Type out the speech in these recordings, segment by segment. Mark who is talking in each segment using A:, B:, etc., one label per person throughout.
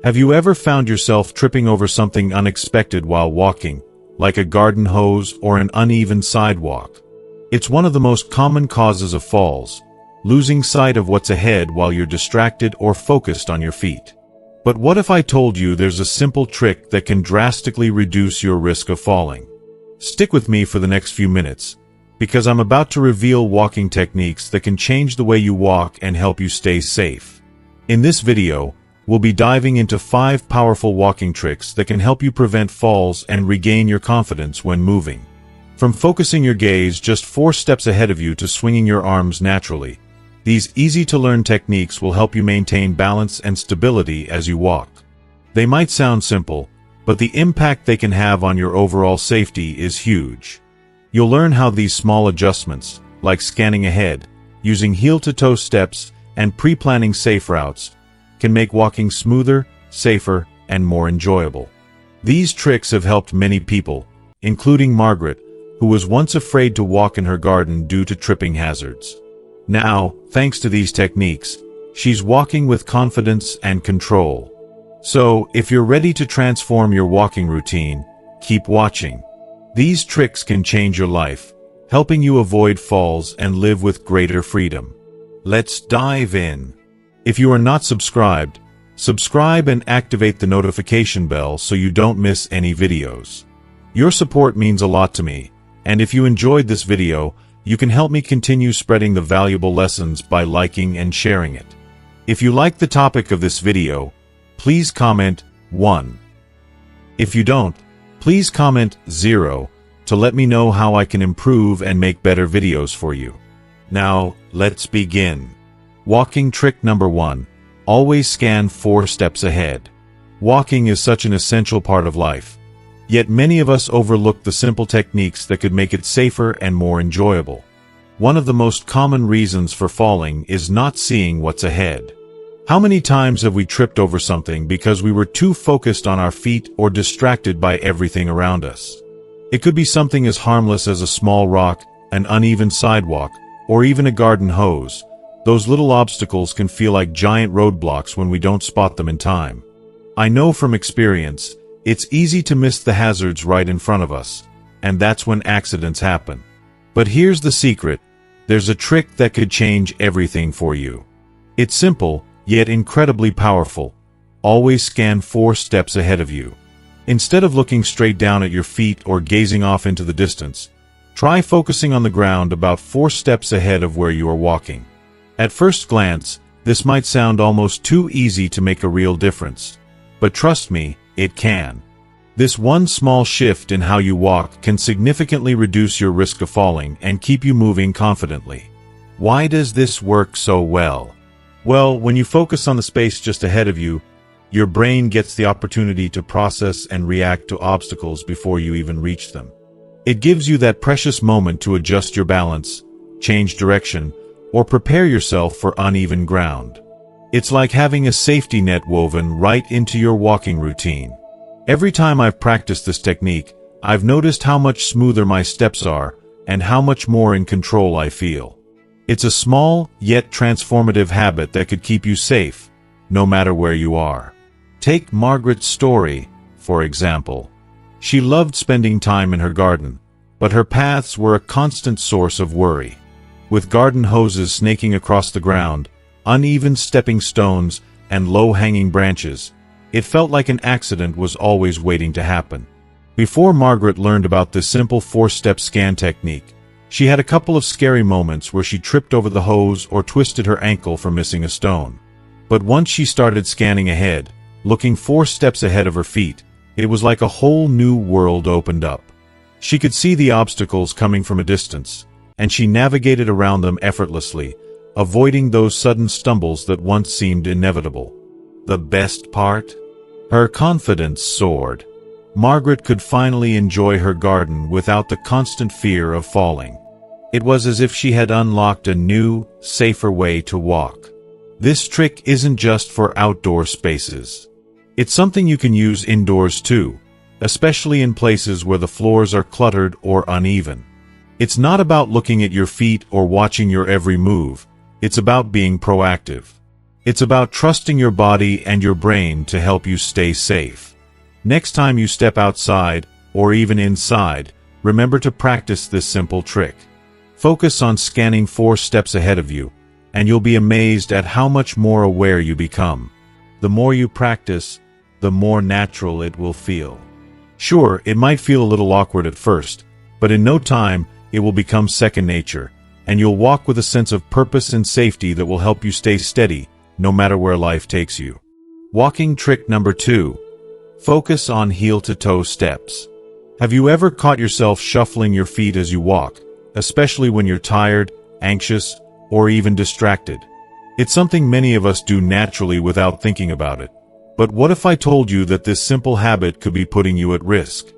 A: Have you ever found yourself tripping over something unexpected while walking, like a garden hose or an uneven sidewalk? It's one of the most common causes of falls, losing sight of what's ahead while you're distracted or focused on your feet. But what if I told you there's a simple trick that can drastically reduce your risk of falling? Stick with me for the next few minutes, because I'm about to reveal walking techniques that can change the way you walk and help you stay safe. In this video, we'll be diving into 5 powerful walking tricks that can help you prevent falls and regain your confidence when moving. From focusing your gaze just 4 steps ahead of you to swinging your arms naturally, these easy-to-learn techniques will help you maintain balance and stability as you walk. They might sound simple, but the impact they can have on your overall safety is huge. You'll learn how these small adjustments, like scanning ahead, using heel-to-toe steps, and pre-planning safe routes, can make walking smoother, safer, and more enjoyable. These tricks have helped many people, including Margaret, who was once afraid to walk in her garden due to tripping hazards. Now, thanks to these techniques, she's walking with confidence and control. So, if you're ready to transform your walking routine, keep watching. These tricks can change your life, helping you avoid falls and live with greater freedom. Let's dive in. If you are not subscribed, subscribe and activate the notification bell so you don't miss any videos. Your support means a lot to me, and if you enjoyed this video, you can help me continue spreading the valuable lessons by liking and sharing it. If you like the topic of this video, please comment 1. If you don't, please comment 0 to let me know how I can improve and make better videos for you. Now, let's begin. Walking trick number 1. Always scan 4 steps ahead. Walking is such an essential part of life. Yet many of us overlook the simple techniques that could make it safer and more enjoyable. One of the most common reasons for falling is not seeing what's ahead. How many times have we tripped over something because we were too focused on our feet or distracted by everything around us? It could be something as harmless as a small rock, an uneven sidewalk, or even a garden hose. Those little obstacles can feel like giant roadblocks when we don't spot them in time. I know from experience, it's easy to miss the hazards right in front of us, and that's when accidents happen. But here's the secret. There's a trick that could change everything for you. It's simple, yet incredibly powerful. Always scan 4 steps ahead of you. Instead of looking straight down at your feet or gazing off into the distance, try focusing on the ground about 4 steps ahead of where you are walking. At first glance, this might sound almost too easy to make a real difference. But trust me, it can. This one small shift in how you walk can significantly reduce your risk of falling and keep you moving confidently. Why does this work so well? Well, when you focus on the space just ahead of you, your brain gets the opportunity to process and react to obstacles before you even reach them. It gives you that precious moment to adjust your balance, change direction, or prepare yourself for uneven ground. It's like having a safety net woven right into your walking routine. Every time I've practiced this technique, I've noticed how much smoother my steps are and how much more in control I feel. It's a small, yet transformative habit that could keep you safe, no matter where you are. Take Margaret's story, for example. She loved spending time in her garden, but her paths were a constant source of worry. With garden hoses snaking across the ground, uneven stepping stones, and low-hanging branches, it felt like an accident was always waiting to happen. Before Margaret learned about this simple 4-step scan technique, she had a couple of scary moments where she tripped over the hose or twisted her ankle for missing a stone. But once she started scanning ahead, looking 4 steps ahead of her feet, it was like a whole new world opened up. She could see the obstacles coming from a distance, and she navigated around them effortlessly, avoiding those sudden stumbles that once seemed inevitable. The best part? Her confidence soared. Margaret could finally enjoy her garden without the constant fear of falling. It was as if she had unlocked a new, safer way to walk. This trick isn't just for outdoor spaces. It's something you can use indoors too, especially in places where the floors are cluttered or uneven. It's not about looking at your feet or watching your every move. It's about being proactive. It's about trusting your body and your brain to help you stay safe. Next time you step outside, or even inside, remember to practice this simple trick. Focus on scanning 4 steps ahead of you, and you'll be amazed at how much more aware you become. The more you practice, the more natural it will feel. Sure, it might feel a little awkward at first, but in no time, it will become second nature, and you'll walk with a sense of purpose and safety that will help you stay steady, no matter where life takes you. Walking trick number 2. Focus on heel-to-toe steps. Have you ever caught yourself shuffling your feet as you walk, especially when you're tired, anxious, or even distracted? It's something many of us do naturally without thinking about it. But what if I told you that this simple habit could be putting you at risk?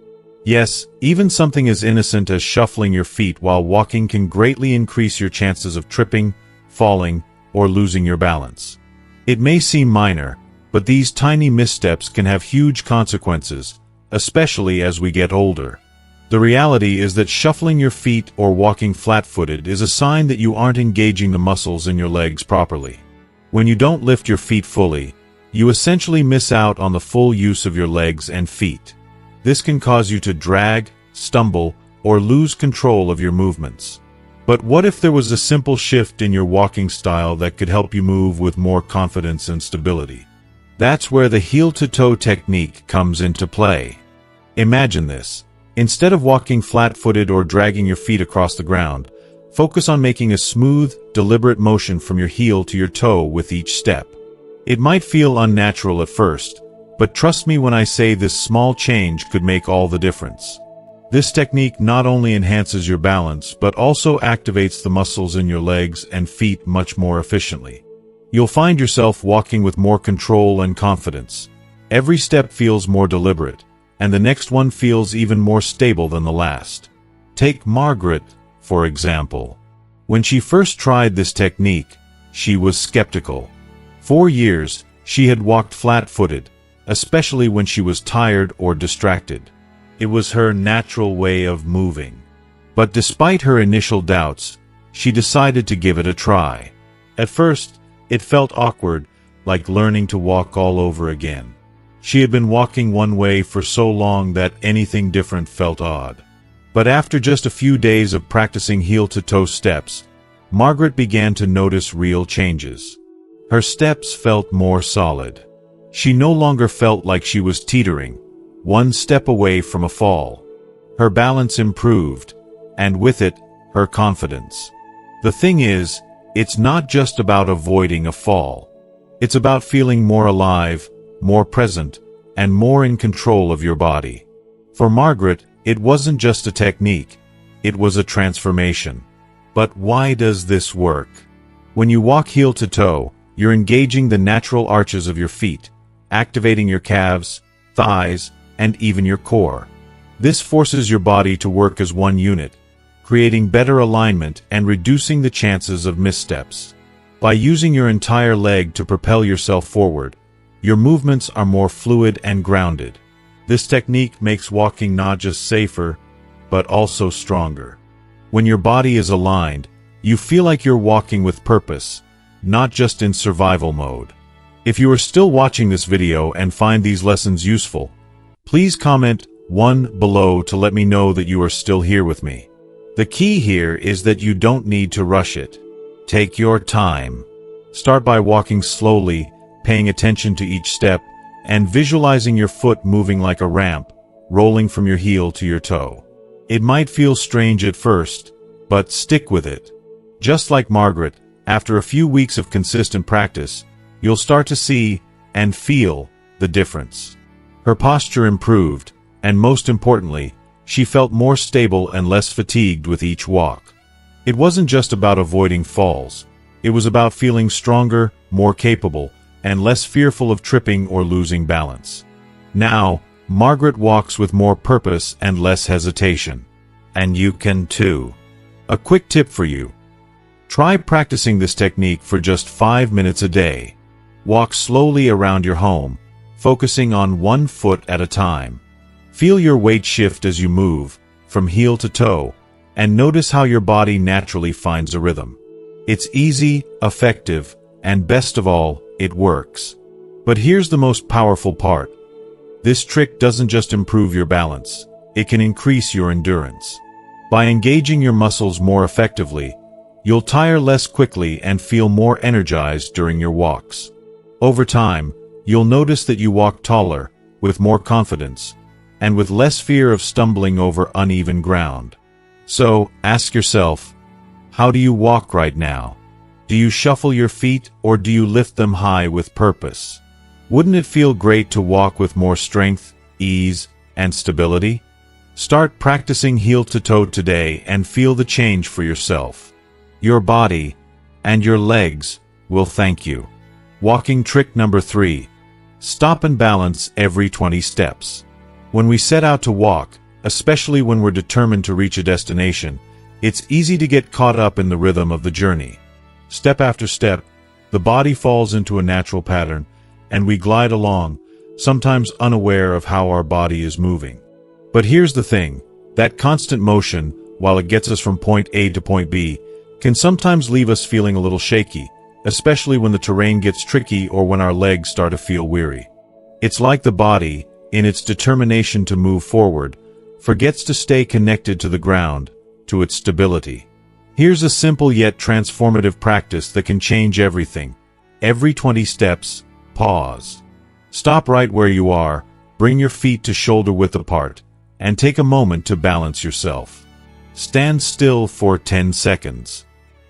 A: Yes, even something as innocent as shuffling your feet while walking can greatly increase your chances of tripping, falling, or losing your balance. It may seem minor, but these tiny missteps can have huge consequences, especially as we get older. The reality is that shuffling your feet or walking flat-footed is a sign that you aren't engaging the muscles in your legs properly. When you don't lift your feet fully, you essentially miss out on the full use of your legs and feet. This can cause you to drag, stumble, or lose control of your movements. But what if there was a simple shift in your walking style that could help you move with more confidence and stability? That's where the heel-to-toe technique comes into play. Imagine this. Instead of walking flat-footed or dragging your feet across the ground, focus on making a smooth, deliberate motion from your heel to your toe with each step. It might feel unnatural at first, but trust me when I say this small change could make all the difference. This technique not only enhances your balance but also activates the muscles in your legs and feet much more efficiently. You'll find yourself walking with more control and confidence. Every step feels more deliberate, and the next one feels even more stable than the last. Take Margaret, for example. When she first tried this technique, she was skeptical. For years, she had walked flat-footed, especially when she was tired or distracted. It was her natural way of moving. But despite her initial doubts, she decided to give it a try. At first, it felt awkward, like learning to walk all over again. She had been walking one way for so long that anything different felt odd. But after just a few days of practicing heel-to-toe steps, Margaret began to notice real changes. Her steps felt more solid. She no longer felt like she was teetering, one step away from a fall. Her balance improved, and with it, her confidence. The thing is, it's not just about avoiding a fall. It's about feeling more alive, more present, and more in control of your body. For Margaret, it wasn't just a technique, it was a transformation. But why does this work? When you walk heel to toe, you're engaging the natural arches of your feet, activating your calves, thighs, and even your core. This forces your body to work as one unit, creating better alignment and reducing the chances of missteps. By using your entire leg to propel yourself forward, your movements are more fluid and grounded. This technique makes walking not just safer, but also stronger. When your body is aligned, you feel like you're walking with purpose, not just in survival mode. If you are still watching this video and find these lessons useful, please comment 1 below to let me know that you are still here with me. The key here is that you don't need to rush it. Take your time. Start by walking slowly, paying attention to each step, and visualizing your foot moving like a ramp, rolling from your heel to your toe. It might feel strange at first, but stick with it. Just like Margaret, after a few weeks of consistent practice, you'll start to see and feel the difference. Her posture improved, and most importantly, she felt more stable and less fatigued with each walk. It wasn't just about avoiding falls. It was about feeling stronger, more capable, and less fearful of tripping or losing balance. Now, Margaret walks with more purpose and less hesitation. And you can too. A quick tip for you. Try practicing this technique for just 5 minutes a day. Walk slowly around your home, focusing on one foot at a time. Feel your weight shift as you move, from heel to toe, and notice how your body naturally finds a rhythm. It's easy, effective, and best of all, it works. But here's the most powerful part. This trick doesn't just improve your balance, it can increase your endurance. By engaging your muscles more effectively, you'll tire less quickly and feel more energized during your walks. Over time, you'll notice that you walk taller, with more confidence, and with less fear of stumbling over uneven ground. So, ask yourself, how do you walk right now? Do you shuffle your feet or do you lift them high with purpose? Wouldn't it feel great to walk with more strength, ease, and stability? Start practicing heel to toe today and feel the change for yourself. Your body and your legs will thank you. Walking trick number 3. Stop and balance every 20 steps. When we set out to walk, especially when we're determined to reach a destination, it's easy to get caught up in the rhythm of the journey. Step after step, the body falls into a natural pattern, and we glide along, sometimes unaware of how our body is moving. But here's the thing, that constant motion, while it gets us from point A to point B, can sometimes leave us feeling a little shaky, especially when the terrain gets tricky or when our legs start to feel weary. It's like the body, in its determination to move forward, forgets to stay connected to the ground, to its stability. Here's a simple yet transformative practice that can change everything. Every 20 steps, pause. Stop right where you are, bring your feet to shoulder width apart, and take a moment to balance yourself. Stand still for 10 seconds.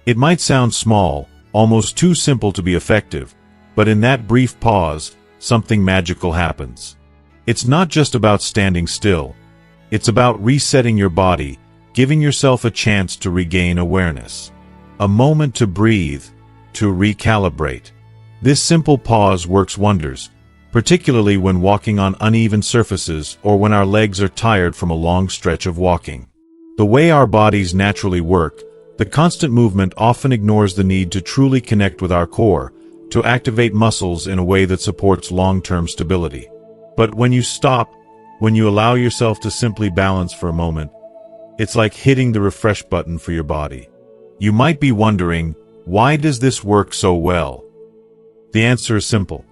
A: It might sound small, almost too simple to be effective, but in that brief pause, something magical happens. It's not just about standing still. It's about resetting your body, giving yourself a chance to regain awareness. A moment to breathe, to recalibrate. This simple pause works wonders, particularly when walking on uneven surfaces or when our legs are tired from a long stretch of walking. The way our bodies naturally work, the constant movement often ignores the need to truly connect with our core, to activate muscles in a way that supports long-term stability. But when you stop, when you allow yourself to simply balance for a moment, it's like hitting the refresh button for your body. You might be wondering, why does this work so well? The answer is simple.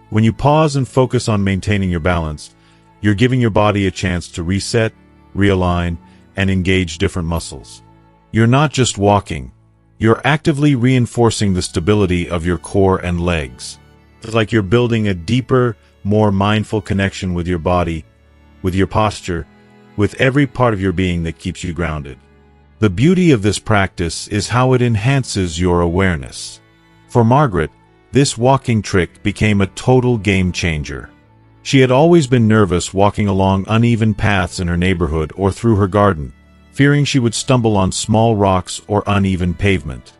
A: When you pause and focus on maintaining your balance, you're giving your body a chance to reset, realign, and engage different muscles. You're not just walking, you're actively reinforcing the stability of your core and legs. It's like you're building a deeper, more mindful connection with your body, with your posture, with every part of your being that keeps you grounded. The beauty of this practice is how it enhances your awareness. For Margaret, this walking trick became a total game changer. She had always been nervous walking along uneven paths in her neighborhood or through her garden, fearing she would stumble on small rocks or uneven pavement.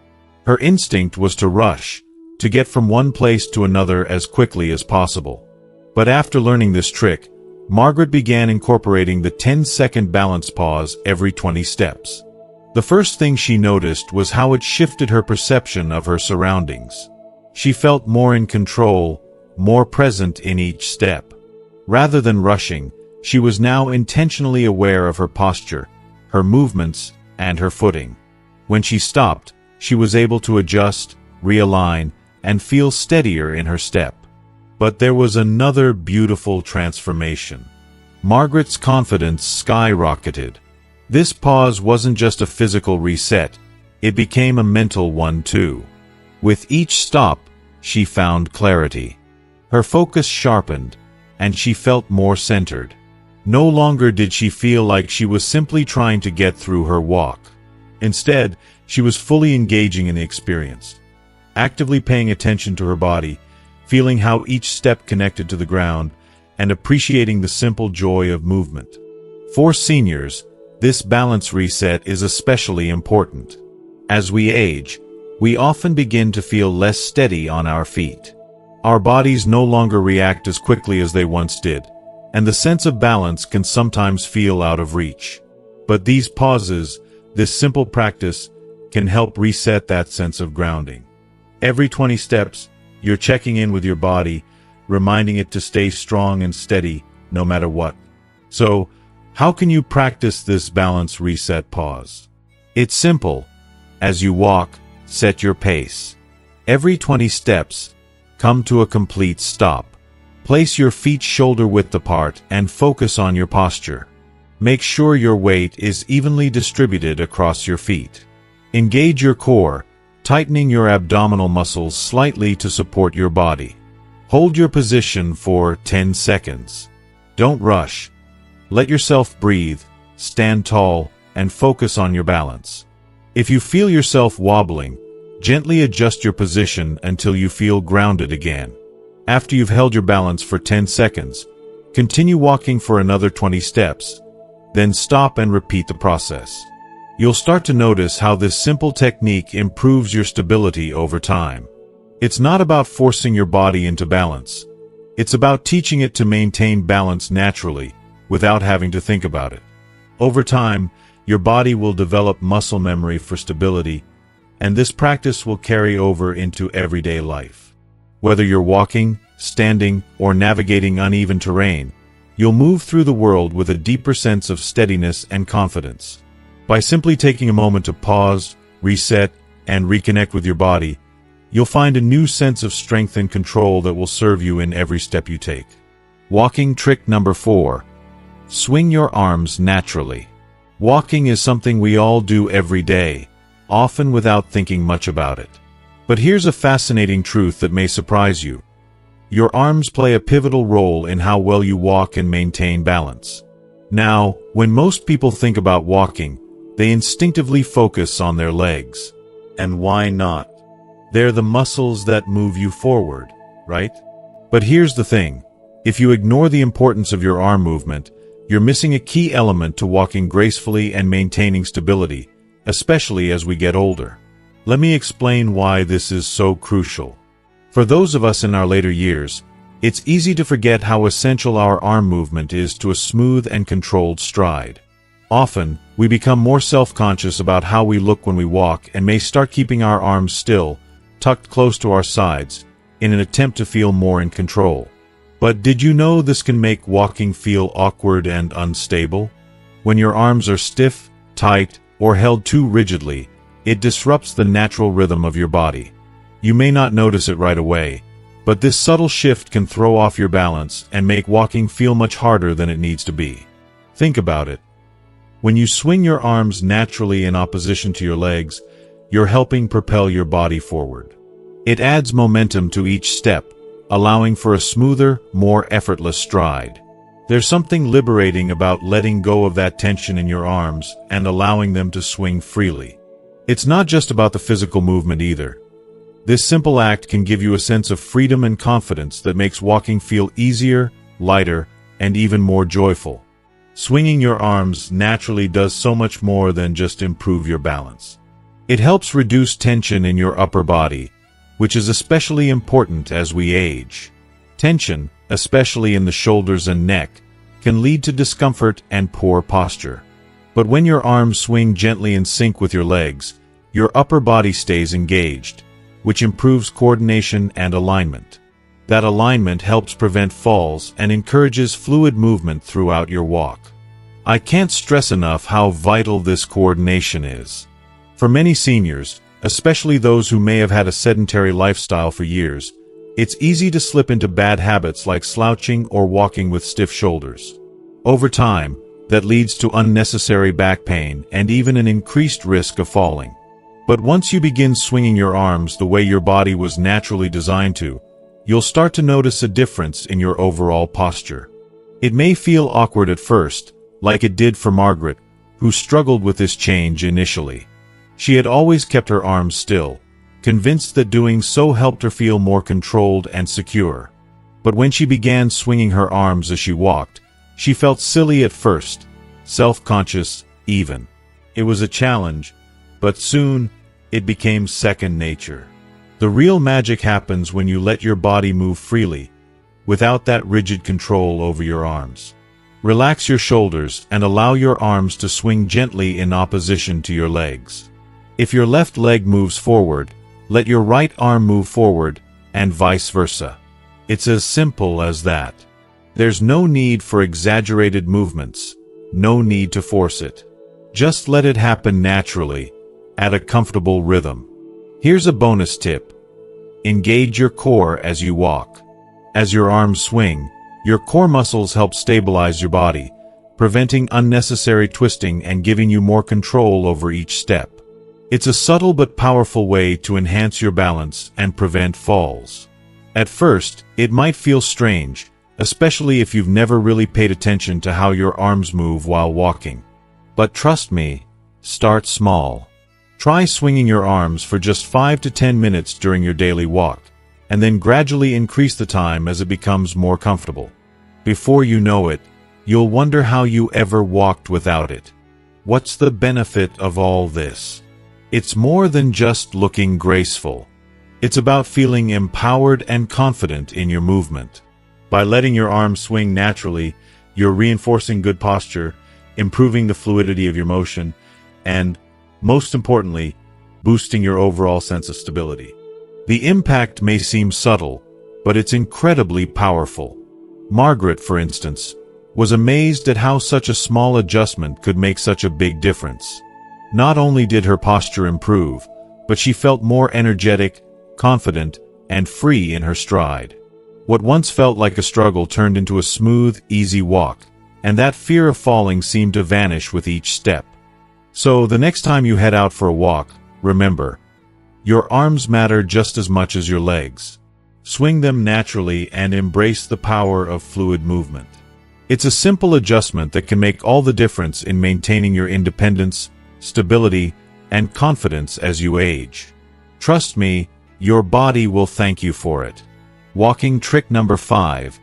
A: Her instinct was to rush, to get from one place to another as quickly as possible. But after learning this trick, Margaret began incorporating the 10-second balance pause every 20 steps. The first thing she noticed was how it shifted her perception of her surroundings. She felt more in control, more present in each step. Rather than rushing, she was now intentionally aware of her posture, her movements, and her footing. When she stopped, she was able to adjust, realign, and feel steadier in her step. But there was another beautiful transformation. Margaret's confidence skyrocketed. This pause wasn't just a physical reset, it became a mental one too. With each stop, she found clarity. Her focus sharpened, and she felt more centered. No longer did she feel like she was simply trying to get through her walk. Instead, she was fully engaging in the experience, actively paying attention to her body, feeling how each step connected to the ground, and appreciating the simple joy of movement. For seniors, this balance reset is especially important. As we age, we often begin to feel less steady on our feet. Our bodies no longer react as quickly as they once did, and the sense of balance can sometimes feel out of reach. But these pauses, this simple practice, can help reset that sense of grounding. Every 20 steps, you're checking in with your body, reminding it to stay strong and steady no matter what. So, how can you practice this balance reset pause? It's simple. As you walk, set your pace. Every 20 steps, come to a complete stop. Place your feet shoulder-width apart and focus on your posture. Make sure your weight is evenly distributed across your feet. Engage your core, tightening your abdominal muscles slightly to support your body. Hold your position for 10 seconds. Don't rush. Let yourself breathe, stand tall, and focus on your balance. If you feel yourself wobbling, gently adjust your position until you feel grounded again. After you've held your balance for 10 seconds, continue walking for another 20 steps. Then stop and repeat the process. You'll start to notice how this simple technique improves your stability over time. It's not about forcing your body into balance. It's about teaching it to maintain balance naturally, without having to think about it. Over time, your body will develop muscle memory for stability, and this practice will carry over into everyday life. Whether you're walking, standing, or navigating uneven terrain, you'll move through the world with a deeper sense of steadiness and confidence. By simply taking a moment to pause, reset, and reconnect with your body, you'll find a new sense of strength and control that will serve you in every step you take. Walking trick number 4. Swing your arms naturally. Walking is something we all do every day, often without thinking much about it. But here's a fascinating truth that may surprise you. Your arms play a pivotal role in how well you walk and maintain balance. Now, when most people think about walking, they instinctively focus on their legs. And why not? They're the muscles that move you forward, right? But here's the thing. If you ignore the importance of your arm movement, you're missing a key element to walking gracefully and maintaining stability, especially as we get older. Let me explain why this is so crucial. For those of us in our later years, it's easy to forget how essential our arm movement is to a smooth and controlled stride. Often, we become more self-conscious about how we look when we walk and may start keeping our arms still, tucked close to our sides, in an attempt to feel more in control. But did you know this can make walking feel awkward and unstable? When your arms are stiff, tight, or held too rigidly, it disrupts the natural rhythm of your body. You may not notice it right away, but this subtle shift can throw off your balance and make walking feel much harder than it needs to be. Think about it. When you swing your arms naturally in opposition to your legs, you're helping propel your body forward. It adds momentum to each step, allowing for a smoother, more effortless stride. There's something liberating about letting go of that tension in your arms and allowing them to swing freely. It's not just about the physical movement either. This simple act can give you a sense of freedom and confidence that makes walking feel easier, lighter, and even more joyful. Swinging your arms naturally does so much more than just improve your balance. It helps reduce tension in your upper body, which is especially important as we age. Tension, especially in the shoulders and neck, can lead to discomfort and poor posture. But when your arms swing gently in sync with your legs, your upper body stays engaged, which improves coordination and alignment. That alignment helps prevent falls and encourages fluid movement throughout your walk. I can't stress enough how vital this coordination is. For many seniors, especially those who may have had a sedentary lifestyle for years, it's easy to slip into bad habits like slouching or walking with stiff shoulders. Over time, that leads to unnecessary back pain and even an increased risk of falling. But once you begin swinging your arms the way your body was naturally designed to, you'll start to notice a difference in your overall posture. It may feel awkward at first, like it did for Margaret, who struggled with this change initially. She had always kept her arms still, convinced that doing so helped her feel more controlled and secure. But when she began swinging her arms as she walked, she felt silly at first, self-conscious even. It was a challenge, but soon it became second nature. The real magic happens when you let your body move freely, without that rigid control over your arms. Relax your shoulders and allow your arms to swing gently in opposition to your legs. If your left leg moves forward, let your right arm move forward, and vice versa. It's as simple as that. There's no need for exaggerated movements, no need to force it. Just let it happen naturally, at a comfortable rhythm. Here's a bonus tip. Engage your core as you walk. As your arms swing, your core muscles help stabilize your body, preventing unnecessary twisting and giving you more control over each step. It's a subtle but powerful way to enhance your balance and prevent falls. At first, it might feel strange, especially if you've never really paid attention to how your arms move while walking. But trust me, start small. Try swinging your arms for just 5 to 10 minutes during your daily walk, and then gradually increase the time as it becomes more comfortable. Before you know it, you'll wonder how you ever walked without it. What's the benefit of all this? It's more than just looking graceful. It's about feeling empowered and confident in your movement. By letting your arms swing naturally, you're reinforcing good posture, improving the fluidity of your motion, and, most importantly, boosting your overall sense of stability. The impact may seem subtle, but it's incredibly powerful. Margaret, for instance, was amazed at how such a small adjustment could make such a big difference. Not only did her posture improve, but she felt more energetic, confident, and free in her stride. What once felt like a struggle turned into a smooth, easy walk, and that fear of falling seemed to vanish with each step. So, the next time you head out for a walk, remember, your arms matter just as much as your legs. Swing them naturally and embrace the power of fluid movement. It's a simple adjustment that can make all the difference in maintaining your independence, stability, and confidence as you age. Trust me, your body will thank you for it. Walking trick number 5.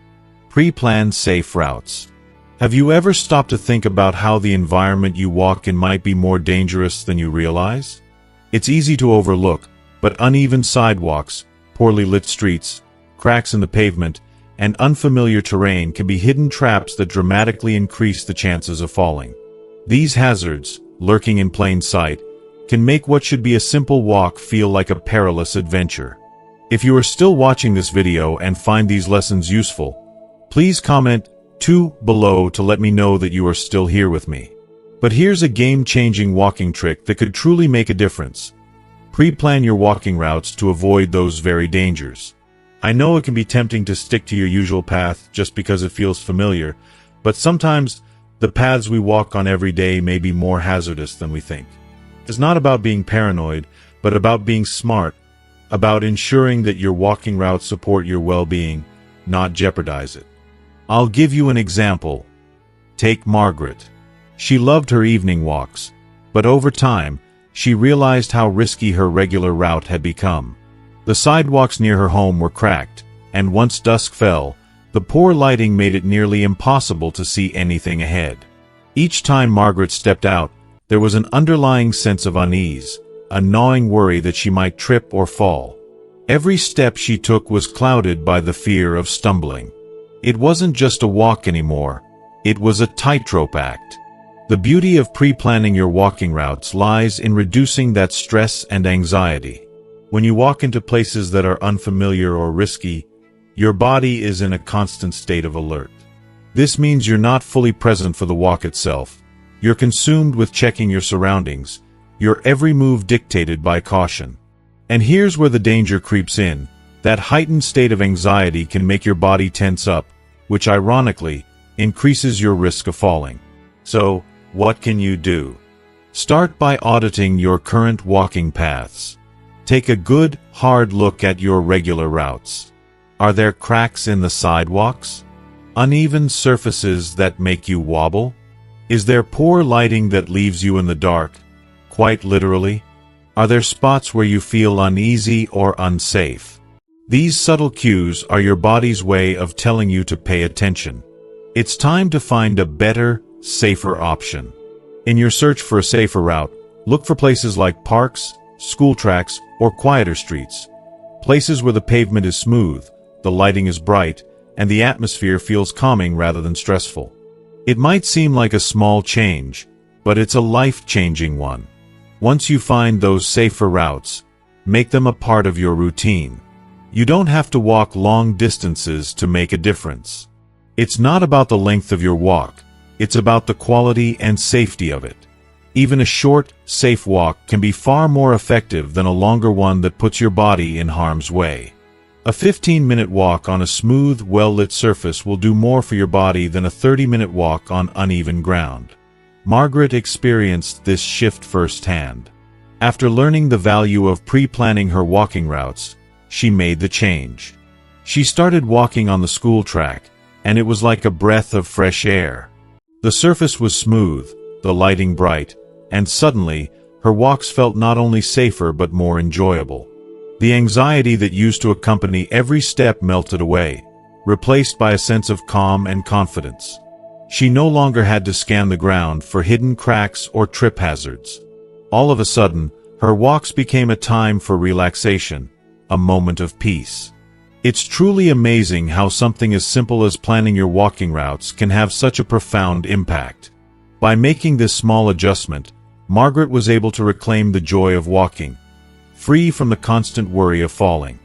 A: Pre-plan safe routes. Have you ever stopped to think about how the environment you walk in might be more dangerous than you realize? It's easy to overlook, but uneven sidewalks, poorly lit streets, cracks in the pavement, and unfamiliar terrain can be hidden traps that dramatically increase the chances of falling. These hazards, lurking in plain sight, can make what should be a simple walk feel like a perilous adventure. If you are still watching this video and find these lessons useful, please comment 2 below to let me know that you are still here with me. But here's a game-changing walking trick that could truly make a difference. Pre-plan your walking routes to avoid those very dangers. I know it can be tempting to stick to your usual path just because it feels familiar, but sometimes the paths we walk on every day may be more hazardous than we think. It's not about being paranoid, but about being smart, about ensuring that your walking routes support your well-being, not jeopardize it. I'll give you an example. Take Margaret. She loved her evening walks, but over time, she realized how risky her regular route had become. The sidewalks near her home were cracked, and once dusk fell, the poor lighting made it nearly impossible to see anything ahead. Each time Margaret stepped out, there was an underlying sense of unease, a gnawing worry that she might trip or fall. Every step she took was clouded by the fear of stumbling. It wasn't just a walk anymore, it was a tightrope act. The beauty of pre-planning your walking routes lies in reducing that stress and anxiety. When you walk into places that are unfamiliar or risky, your body is in a constant state of alert. This means you're not fully present for the walk itself. You're consumed with checking your surroundings, your every move dictated by caution. And here's where the danger creeps in. That heightened state of anxiety can make your body tense up, which ironically increases your risk of falling. So, what can you do? Start by auditing your current walking paths. Take a good, hard look at your regular routes. Are there cracks in the sidewalks? Uneven surfaces that make you wobble? Is there poor lighting that leaves you in the dark, quite literally? Are there spots where you feel uneasy or unsafe? These subtle cues are your body's way of telling you to pay attention. It's time to find a better, safer option. In your search for a safer route, look for places like parks, school tracks, or quieter streets. Places where the pavement is smooth, the lighting is bright, and the atmosphere feels calming rather than stressful. It might seem like a small change, but it's a life-changing one. Once you find those safer routes, make them a part of your routine. You don't have to walk long distances to make a difference. It's not about the length of your walk, it's about the quality and safety of it. Even a short, safe walk can be far more effective than a longer one that puts your body in harm's way. A 15-minute walk on a smooth, well-lit surface will do more for your body than a 30-minute walk on uneven ground. Margaret experienced this shift firsthand. After learning the value of pre-planning her walking routes, she made the change. She started walking on the school track, and it was like a breath of fresh air. The surface was smooth, the lighting bright, and suddenly, her walks felt not only safer but more enjoyable. The anxiety that used to accompany every step melted away, replaced by a sense of calm and confidence. She no longer had to scan the ground for hidden cracks or trip hazards. All of a sudden, her walks became a time for relaxation, a moment of peace. It's truly amazing how something as simple as planning your walking routes can have such a profound impact. By making this small adjustment, Margaret was able to reclaim the joy of walking, free from the constant worry of falling.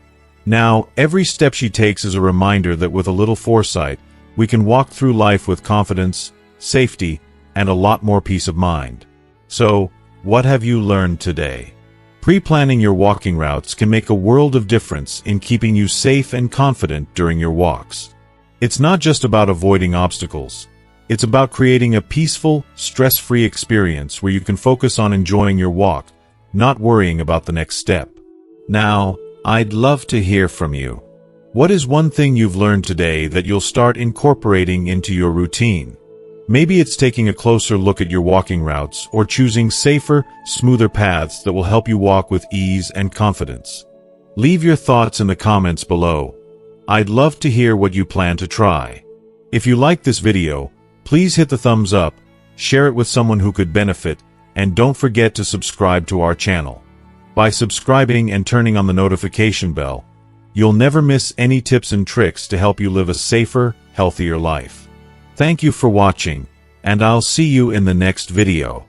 A: Now, every step she takes is a reminder that with a little foresight, we can walk through life with confidence, safety, and a lot more peace of mind. So, what have you learned today? Pre-planning your walking routes can make a world of difference in keeping you safe and confident during your walks. It's not just about avoiding obstacles. It's about creating a peaceful, stress-free experience where you can focus on enjoying your walk, not worrying about the next step. Now, I'd love to hear from you. What is one thing you've learned today that you'll start incorporating into your routine? Maybe it's taking a closer look at your walking routes or choosing safer, smoother paths that will help you walk with ease and confidence. Leave your thoughts in the comments below. I'd love to hear what you plan to try. If you like this video, please hit the thumbs up, share it with someone who could benefit, and don't forget to subscribe to our channel. By subscribing and turning on the notification bell, you'll never miss any tips and tricks to help you live a safer, healthier life. Thank you for watching, and I'll see you in the next video.